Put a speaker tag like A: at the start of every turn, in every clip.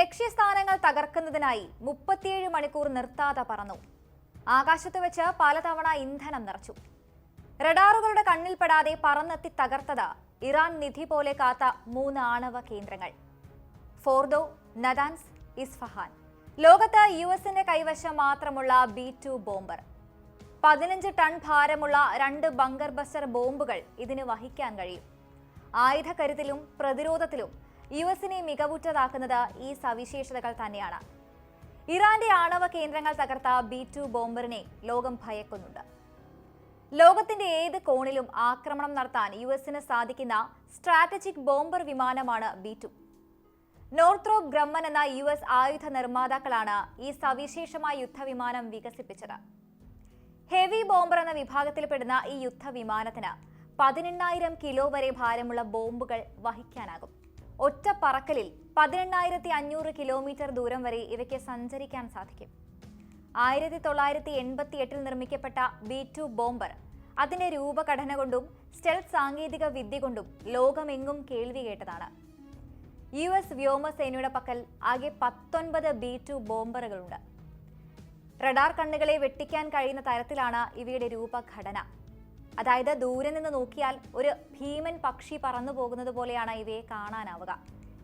A: ലക്ഷ്യസ്ഥാനങ്ങൾ തകർക്കുന്നതിനായി 37 മണിക്കൂർ നിർത്താതെ പറന്നു. ആകാശത്ത് വെച്ച് പലതവണ ഇന്ധനം നിറച്ചു. റഡാറുകളുടെ കണ്ണിൽപ്പെടാതെ പറന്നെത്തി തകർത്തത് ഇറാൻ നിധി പോലെ കാത്ത 3 ആണവ കേന്ദ്രങ്ങൾ: ഫോർദോ, നദാൻസ്, ഇസ്ഫഹാൻ. ലോകത്ത് യുഎസിന്റെ കൈവശം മാത്രമുള്ള B2 ബോംബർ. 15 ടൺ ഭാരമുള്ള 2 ബങ്കർ ബസ്റ്റർ ബോംബുകൾ ഇതിന് വഹിക്കാൻ കഴിയും. ആയുധക്കരുത്തിലും പ്രതിരോധത്തിലും യുഎസിനെ മികവുറ്റതാക്കുന്നത് ഈ സവിശേഷതകൾ തന്നെയാണ്. ഇറാന്റെ ആണവ കേന്ദ്രങ്ങൾ തകർത്ത B2 ബോംബറിനെ ലോകം ഭയക്കുന്നുണ്ട്. ലോകത്തിന്റെ ഏത് കോണിലും ആക്രമണം നടത്താൻ യുഎസിന് സാധിക്കുന്ന സ്ട്രാറ്റജിക് ബോംബർ വിമാനമാണ് B2. നോർത്രോപ്പ് ഗ്രമ്മൻ എന്ന യുഎസ് ആയുധ നിർമ്മാതാക്കളാണ് ഈ സവിശേഷമായ യുദ്ധവിമാനം വികസിപ്പിച്ചത്. ഹെവി ബോംബർ എന്ന വിഭാഗത്തിൽപ്പെടുന്ന ഈ യുദ്ധവിമാനത്തിന് 18,000 കിലോ വരെ ഭാരമുള്ള ബോംബുകൾ വഹിക്കാനാകും. ഒറ്റ പറക്കലിൽ 18,500 കിലോമീറ്റർ ദൂരം വരെ ഇവയ്ക്ക് സഞ്ചരിക്കാൻ സാധിക്കും. 1988 നിർമ്മിക്കപ്പെട്ട B2 ബോംബർ അതിന്റെ രൂപഘടന കൊണ്ടും സ്റ്റെൽത്ത് സാങ്കേതിക വിദ്യ കൊണ്ടും ലോകമെങ്ങും കേൾവി കേട്ടതാണ്. യുഎസ് വ്യോമസേനയുടെ പക്കൽ ആകെ 19 B2 ബോംബറുകളുണ്ട്. റഡാർ കണ്ണുകളെ വെട്ടിക്കാൻ കഴിയുന്ന തരത്തിലാണ് ഇവയുടെ രൂപഘടന. അതായത് ദൂരെ നിന്ന് നോക്കിയാൽ ഒരു ഭീമൻ പക്ഷി പറന്നു പോകുന്നത് പോലെയാണ് ഇവയെ കാണാനാവുക.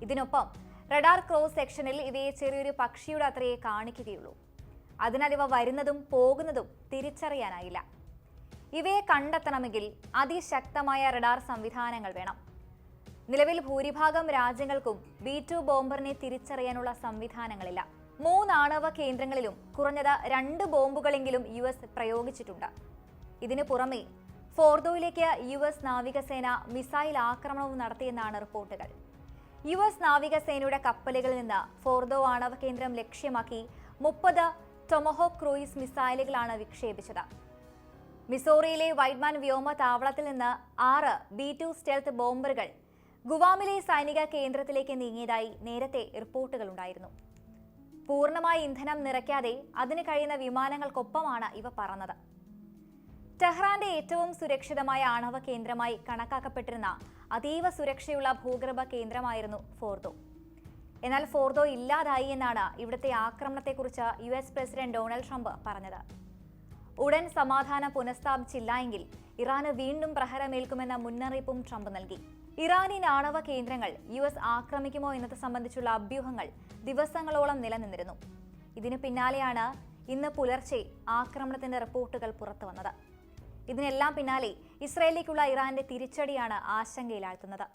A: ഇതിനൊപ്പം റഡാർ ക്രോസ് സെക്ഷനിൽ ഇവയെ ചെറിയൊരു പക്ഷിയുടെ അത്രയെ കാണിക്കുകയുള്ളൂ. അതിനാൽ ഇവ വരുന്നതും പോകുന്നതും തിരിച്ചറിയാനായില്ല. ഇവയെ കണ്ടെത്തണമെങ്കിൽ അതിശക്തമായ റഡാർ സംവിധാനങ്ങൾ വേണം. നിലവിൽ ഭൂരിഭാഗം രാജ്യങ്ങൾക്കും B2 ബോംബറിനെ തിരിച്ചറിയാനുള്ള സംവിധാനങ്ങളില്ല. 3 ആണവ കേന്ദ്രങ്ങളിലും കുറഞ്ഞത് 2 ബോംബുകളെങ്കിലും യുഎസ് പ്രയോഗിച്ചിട്ടുണ്ട്. ഇതിനു പുറമെ ഫോർദോയിലേക്ക് യുഎസ് നാവികസേന മിസൈൽ ആക്രമണവും നടത്തിയെന്നാണ് റിപ്പോർട്ടുകൾ. യുഎസ് നാവികസേനയുടെ കപ്പലുകളിൽ നിന്ന് ഫോർദോ ആണവ കേന്ദ്രം ലക്ഷ്യമാക്കി 30 ടൊമഹോക്ക് ക്രൂയിസ് മിസൈലുകളാണ് വിക്ഷേപിച്ചത്. മിസോറിയിലെ വൈറ്റ്മാൻ വ്യോമ താവളത്തിൽ നിന്ന് 6 B2 സ്റ്റെൽത്ത് ബോംബറുകൾ ഗുവാമിലെ സൈനിക കേന്ദ്രത്തിലേക്ക് നീങ്ങിയതായി നേരത്തെ റിപ്പോർട്ടുകളുണ്ടായിരുന്നു. പൂർണ്ണമായി ഇന്ധനം നിറയ്ക്കാതെ അതിന് കഴിയുന്ന വിമാനങ്ങൾക്കൊപ്പമാണ് ഇവ പറന്നത്. ടെഹ്റാന്റെ ഏറ്റവും സുരക്ഷിതമായ ആണവ കേന്ദ്രമായി കണക്കാക്കപ്പെട്ടിരുന്ന അതീവ സുരക്ഷയുള്ള ഭൂഗർഭ കേന്ദ്രമായിരുന്നു ഫോർദോ. എന്നാൽ ഫോർദോ ഇല്ലാതായി എന്നാണ് ഇവിടുത്തെ ആക്രമണത്തെക്കുറിച്ച് യുഎസ് പ്രസിഡന്റ് ഡൊണാൾഡ് ട്രംപ് പറഞ്ഞത്. ഉടൻ സമാധാനം പുനഃസ്ഥാപിച്ചില്ല എങ്കിൽ ഇറാന് വീണ്ടും പ്രഹരമേൽക്കുമെന്ന മുന്നറിയിപ്പും ട്രംപ് നൽകി. ഇറാനിയൻ ആണവ കേന്ദ്രങ്ങൾ യുഎസ് ആക്രമിക്കുമോ എന്നത് സംബന്ധിച്ചുള്ള അഭ്യൂഹങ്ങൾ ദിവസങ്ങളോളം നിലനിന്നിരുന്നു. ഇതിനു പിന്നാലെയാണ് ഇന്ന് പുലർച്ചെ ആക്രമണത്തിന്റെ റിപ്പോർട്ടുകൾ പുറത്തുവന്നത്. ഇതിനെല്ലാം പിന്നാലെ ഇസ്രായേലിലേക്കുള്ള ഇറാന്റെ തിരിച്ചടിയാണ് ആശങ്കയിലാഴ്ത്തുന്നത്.